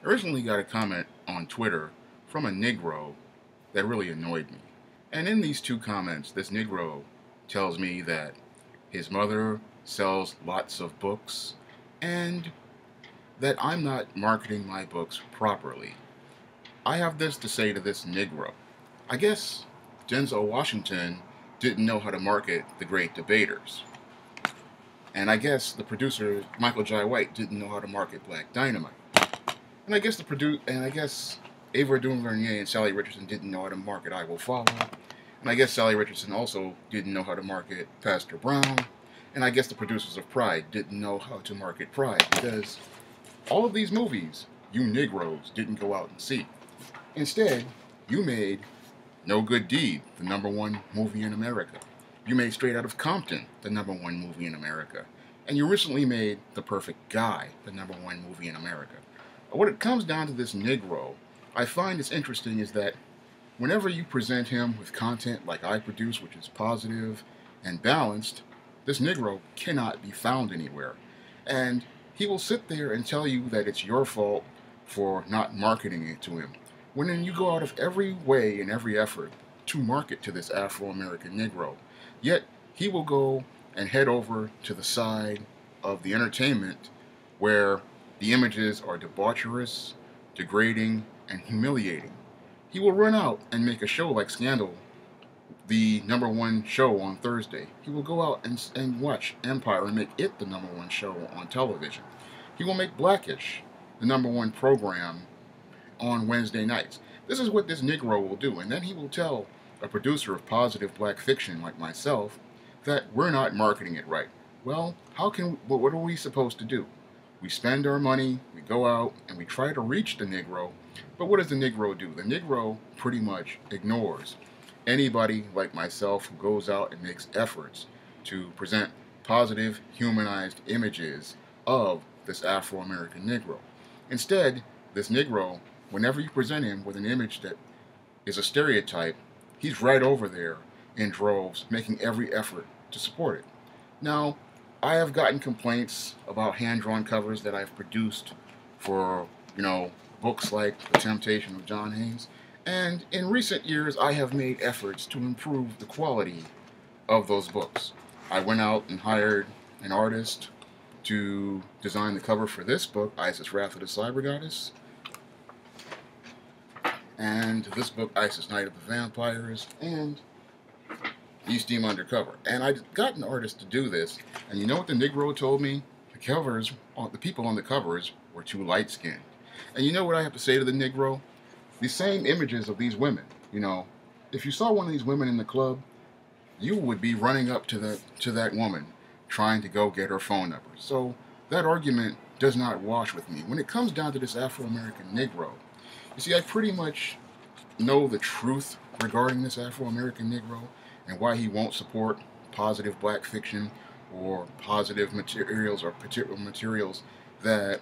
I recently got a comment on Twitter from a Negro that really annoyed me. And in these two comments, this Negro tells me that his mother sells lots of books and that I'm not marketing my books properly. I have this to say to this Negro. I guess Denzel Washington didn't know how to market The Great Debaters. And I guess the producer, Michael Jai White, didn't know how to market Black Dynamite. And I guess Ava DuVernay and Sally Richardson didn't know how to market I Will Follow. And I guess Sally Richardson also didn't know how to market Pastor Brown. And I guess the producers of Pride didn't know how to market Pride, because all of these movies you Negroes didn't go out and see. Instead, you made No Good Deed the #1 movie in America. You made Straight Outta Compton the #1 movie in America. And you recently made The Perfect Guy the #1 movie in America. What it comes down to this Negro, I find is interesting, is that whenever you present him with content like I produce, which is positive and balanced, this Negro cannot be found anywhere. And he will sit there and tell you that it's your fault for not marketing it to him, when then you go out of every way and every effort to market to this Afro-American Negro. Yet he will go and head over to the side of the entertainment where the images are debaucherous, degrading, and humiliating. He will run out and make a show like Scandal, the #1 show on Thursday. He will go out and watch Empire and make it the #1 show on television. He will make Blackish the #1 program on Wednesday nights. This is what this Negro will do, and then he will tell a producer of positive black fiction like myself that we're not marketing it right. Well, what are we supposed to do? We spend our money, we go out, and we try to reach the Negro, but what does the Negro do? The Negro pretty much ignores anybody like myself who goes out and makes efforts to present positive, humanized images of this Afro-American Negro. Instead, this Negro, whenever you present him with an image that is a stereotype, he's right over there in droves, making every effort to support it. Now, I have gotten complaints about hand-drawn covers that I've produced for, books like The Temptation of John Haynes. And in recent years, I have made efforts to improve the quality of those books. I went out and hired an artist to design the cover for this book, Isis Wrath of the Cyber Goddess, and this book, Isis Night of the Vampires, and East Team Undercover. And I got an artist to do this, and you know what the Negro told me? The people on the covers were too light-skinned. And you know what I have to say to the Negro? The same images of these women, if you saw one of these women in the club, you would be running up to that woman, trying to go get her phone number. So that argument does not wash with me. When it comes down to this Afro-American Negro, you see, I pretty much know the truth regarding this Afro-American Negro and why he won't support positive black fiction or positive materials or particular materials that,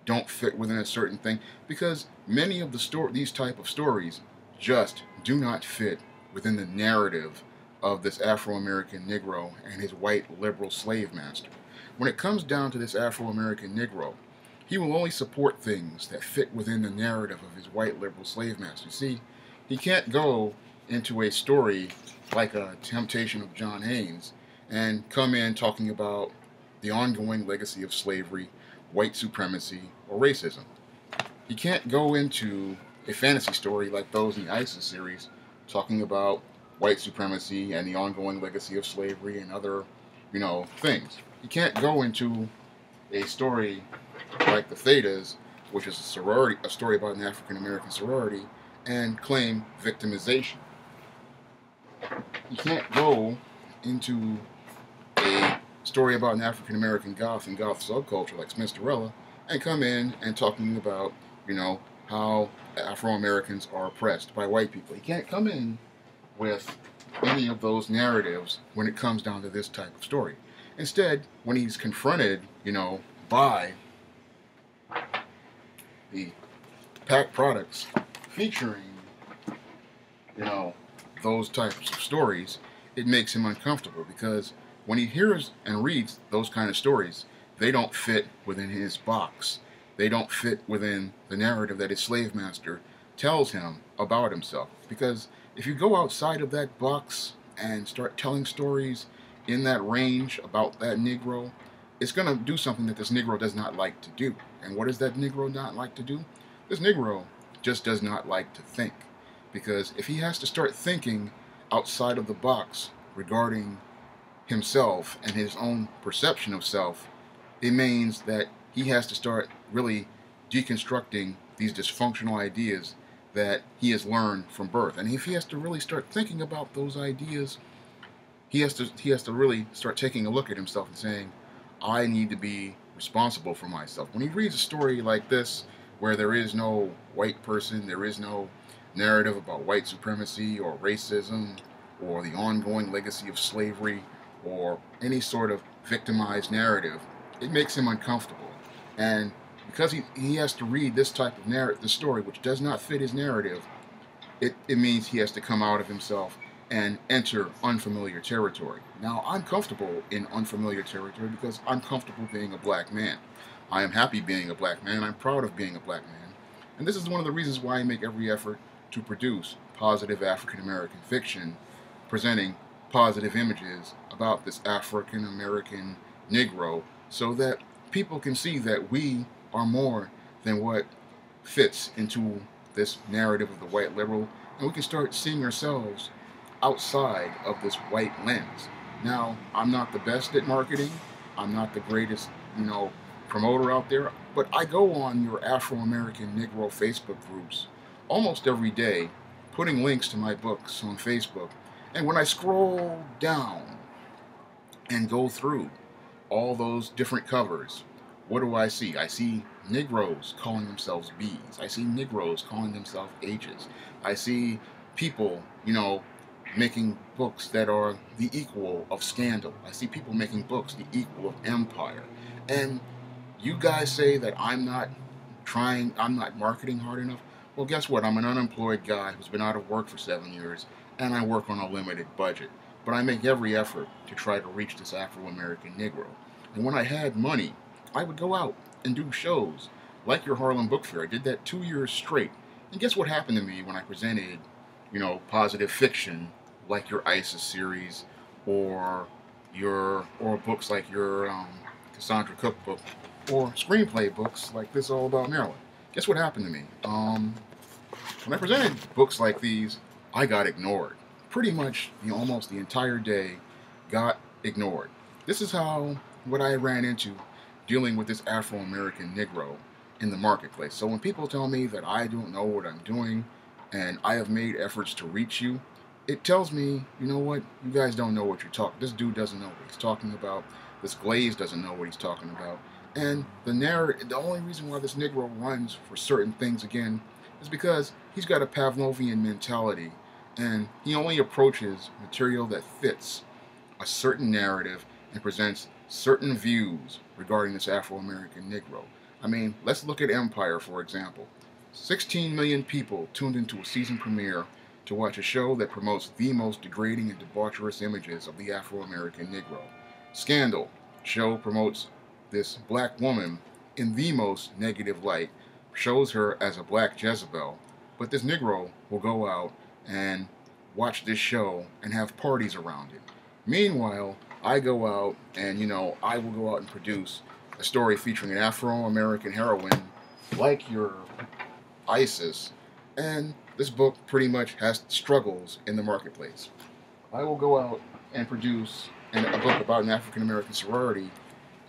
don't fit within a certain thing, because many of these type of stories just do not fit within the narrative of this Afro-American Negro and his white liberal slave master. When it comes down to this Afro-American Negro, he will only support things that fit within the narrative of his white liberal slave master. See, he can't go into a story like A Temptation of John Haynes and come in talking about the ongoing legacy of slavery, white supremacy, or racism. He can't go into a fantasy story like those in the ISIS series talking about white supremacy and the ongoing legacy of slavery and other, things. He can't go into a story like the Thetas, which is a story about an African-American sorority, and claim victimization. You can't go into a story about an African-American goth and goth subculture like Smithsterella and come in and talking about, how Afro-Americans are oppressed by white people. You can't come in with any of those narratives when it comes down to this type of story. Instead, when he's confronted, by the packed products featuring, those types of stories, it makes him uncomfortable, because when he hears and reads those kind of stories, they don't fit within his box. they don't fit within the narrative that his slave master tells him about himself. Because if you go outside of that box and start telling stories in that range about that Negro, it's going to do something that this Negro does not like to do. And what does that Negro not like to do? This Negro just does not like to think. Because if he has to start thinking outside of the box regarding himself and his own perception of self, it means that he has to start really deconstructing these dysfunctional ideas that he has learned from birth. And if he has to really start thinking about those ideas, he has to really start taking a look at himself and saying, I need to be responsible for myself. When he reads a story like this, where there is no white person, there is no narrative about white supremacy or racism or the ongoing legacy of slavery or any sort of victimized narrative, it makes him uncomfortable. And because he has to read this type of narrative, the story which does not fit his narrative, it means he has to come out of himself and enter unfamiliar territory. Now, I'm comfortable in unfamiliar territory because I'm comfortable being a black man. I am happy being a black man. I'm proud of being a black man. And this is one of the reasons why I make every effort to produce positive African American fiction, presenting positive images about this African American Negro, so that people can see that we are more than what fits into this narrative of the white liberal, and we can start seeing ourselves outside of this white lens. Now, I'm not the best at marketing. I'm not the greatest, promoter out there, but I go on your Afro-American Negro Facebook groups almost every day, putting links to my books on Facebook. And when I scroll down and go through all those different covers, what do I see? I see Negroes calling themselves B's. I see Negroes calling themselves H's. I see people, making books that are the equal of Scandal. I see people making books the equal of Empire. And you guys say that I'm not marketing hard enough. Well, guess what? I'm an unemployed guy who's been out of work for 7 years, and I work on a limited budget. But I make every effort to try to reach this Afro-American Negro. And when I had money, I would go out and do shows like your Harlem Book Fair. I did that 2 years straight. And guess what happened to me when I presented, positive fiction like your ISIS series or books like your Cassandra Cook book or screenplay books like This All About Maryland. Guess what happened to me? When I presented books like these, I got ignored. Pretty much almost the entire day got ignored. This is what I ran into dealing with this Afro-American Negro in the marketplace. So when people tell me that I don't know what I'm doing and I have made efforts to reach you, it tells me, you know what, you guys don't know what you're talking. This dude doesn't know what he's talking about. This Glaze doesn't know what he's talking about. And the only reason why this Negro runs for certain things again is because he's got a Pavlovian mentality, and he only approaches material that fits a certain narrative and presents certain views regarding this Afro-American Negro. I mean, let's look at Empire, for example. 16 million people tuned into a season premiere to watch a show that promotes the most degrading and debaucherous images of the Afro-American Negro. Scandal show promotes this black woman in the most negative light, shows her as a black Jezebel, but this Negro will go out and watch this show and have parties around it. Meanwhile, I go out and, I will go out and produce a story featuring an Afro-American heroine like your ISIS, and this book pretty much has struggles in the marketplace. I will go out and produce a book about an African-American sorority,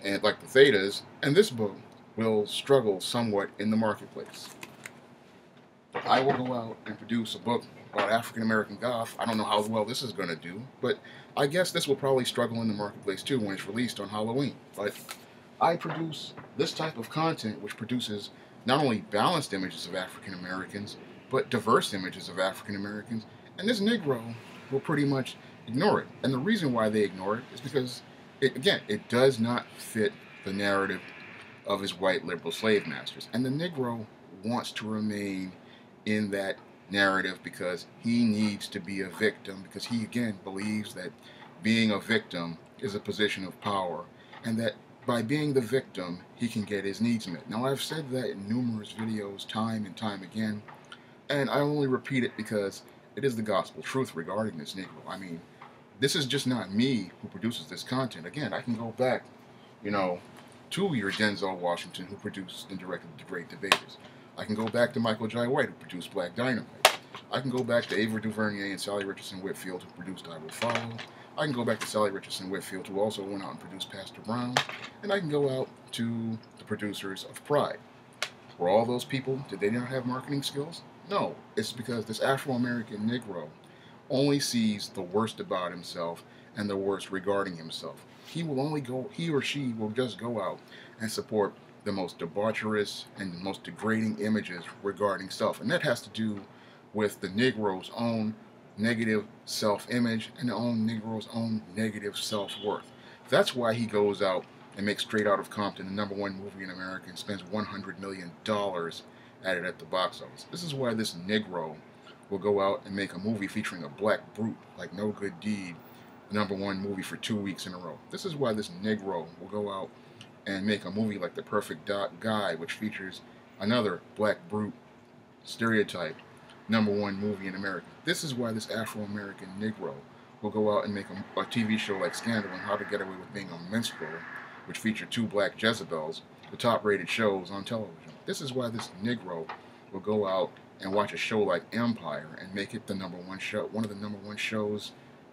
and like the Thetas, and this book will struggle somewhat in the marketplace. I will go out and produce a book about African-American goth. I don't know how well this is going to do, but I guess this will probably struggle in the marketplace too when it's released on Halloween. But I produce this type of content which produces not only balanced images of African Americans, but diverse images of African Americans, and this Negro will pretty much ignore it. And the reason why they ignore it is because, it does not fit the narrative of his white liberal slave masters. And the Negro wants to remain in that narrative because he needs to be a victim, because he, again, believes that being a victim is a position of power, and that by being the victim, he can get his needs met. Now, I've said that in numerous videos time and time again, and I only repeat it because it is the gospel truth regarding this Negro. I mean, this is just not me who produces this content. Again, I can go back, you know, to your Denzel Washington, who produced and directed The Great Debaters. I can go back to Michael Jai White, who produced Black Dynamite. I can go back to Ava DuVernay and Sally Richardson Whitfield, who produced I Will Follow. I can go back to Sally Richardson Whitfield, who also went out and produced Pastor Brown. And I can go out to the producers of Pride. Were all those people, did they not have marketing skills? No, it's because this Afro-American Negro only sees the worst about himself and the worst regarding himself. He or she will just go out and support the most debaucherous and the most degrading images regarding self. And that has to do with the Negro's own negative self-image and the Negro's own negative self-worth. That's why he goes out and makes Straight Outta Compton the #1 movie in America and spends $100 million at it at the box office. This is why this Negro will go out and make a movie featuring a black brute like No Good Deed, the #1 movie for 2 weeks in a row. This is why this Negro will go out and make a movie like The Perfect Guy, which features another black brute stereotype, #1 movie in America. This is why this Afro-American Negro will go out and make a TV show like Scandal and How to Get Away with Being a Minstrel, which featured 2 black Jezebels, the top-rated shows on television. This is why this Negro will go out and watch a show like Empire and make it the #1 show, one of the #1 shows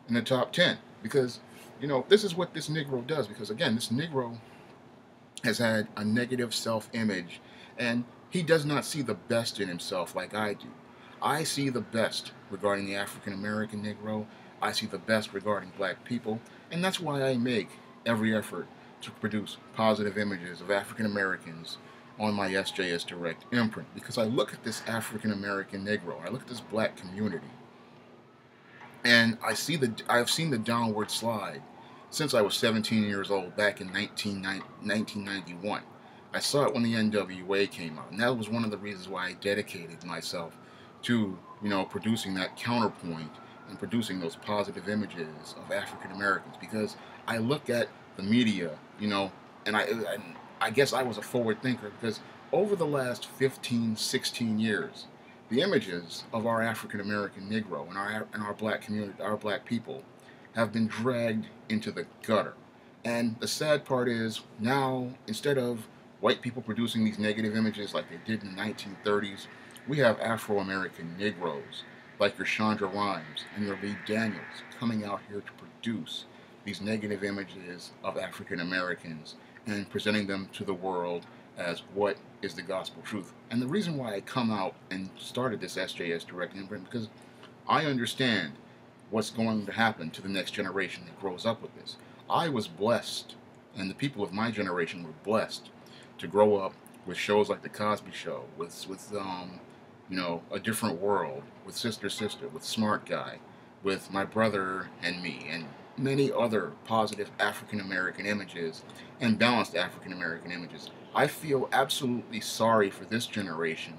in the top 10. Because, you know, this is what this Negro does. Because, again, this Negro has had a negative self-image, and he does not see the best in himself like I do. I see the best regarding the African-American Negro. I see the best regarding black people, and that's why I make every effort to produce positive images of African-Americans on my SJS Direct imprint, because I look at this African-American Negro, I look at this black community, and I've seen the downward slide since I was 17 years old back in 1991. I saw it when the NWA came out, and that was one of the reasons why I dedicated myself to, you know, producing that counterpoint and producing those positive images of African Americans, because I look at the media, you know, and I guess I was a forward thinker, because over the last 15, 16 years, the images of our African American Negro and our black community, our black people, have been dragged into the gutter. And the sad part is, now, instead of white people producing these negative images like they did in the 1930s, we have Afro-American Negroes like your Chandra Rhimes and your Lee Daniels coming out here to produce these negative images of African Americans and presenting them to the world as what is the gospel truth. And the reason why I come out and started this SJS Direct imprint, because I understand what's going to happen to the next generation that grows up with this. I was blessed, and the people of my generation were blessed to grow up with shows like The Cosby Show, with you know, A Different World, with Sister Sister, with Smart Guy, with My Brother and Me, and many other positive African American images and balanced African American images. I feel absolutely sorry for this generation,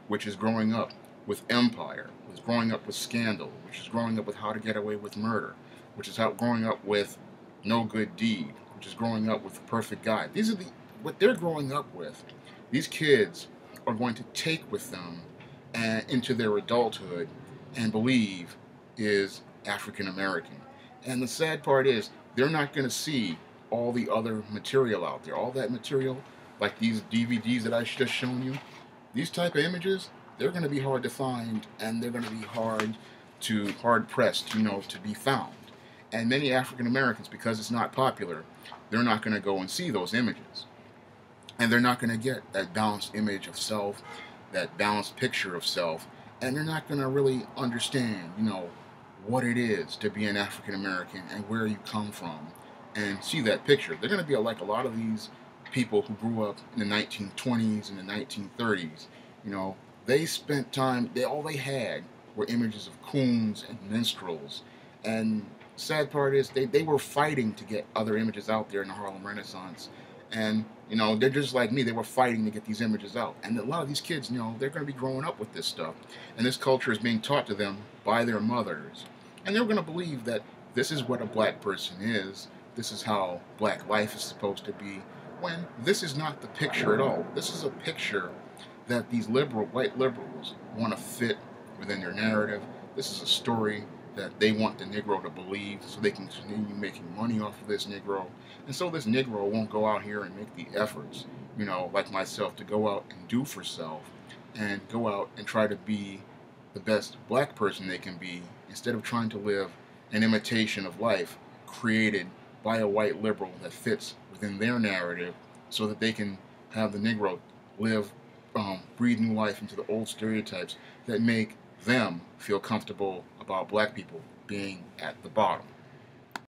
which is growing up with Empire, which is growing up with Scandal, which is growing up with How to Get Away with Murder, which is growing up with No Good Deed, which is growing up with The Perfect Guy. These are what they're growing up with. These kids are going to take with them into their adulthood and believe is African American. And the sad part is, they're not going to see all the other material out there. All that material, like these DVDs that I just shown you, these type of images, they're going to be hard to find, and they're going to be hard pressed, you know, to be found. And many African Americans, because it's not popular, they're not going to go and see those images. And they're not going to get that balanced image of self, that balanced picture of self, and they're not going to really understand, you know, what it is to be an African American and where you come from and see that picture. They're going to be like a lot of these people who grew up in the 1920s and the 1930s. You know, they spent time, all they had were images of coons and minstrels. And sad part is, they were fighting to get other images out there in the Harlem Renaissance. And, you know, they're just like me. They were fighting to get these images out. And a lot of these kids, you know, they're going to be growing up with this stuff. And this culture is being taught to them by their mothers. And they're going to believe that this is what a black person is. this is how black life is supposed to be, when this is not the picture at all. This is a picture that these white liberals want to fit within their narrative. This is a story that they want the Negro to believe so they can continue making money off of this Negro. And so this Negro won't go out here and make the efforts, like myself, to go out and do for self and go out and try to be the best black person they can be, instead of trying to live an imitation of life created by a white liberal that fits within their narrative so that they can have the Negro live, breathe new life into the old stereotypes that make them feel comfortable about black people being at the bottom.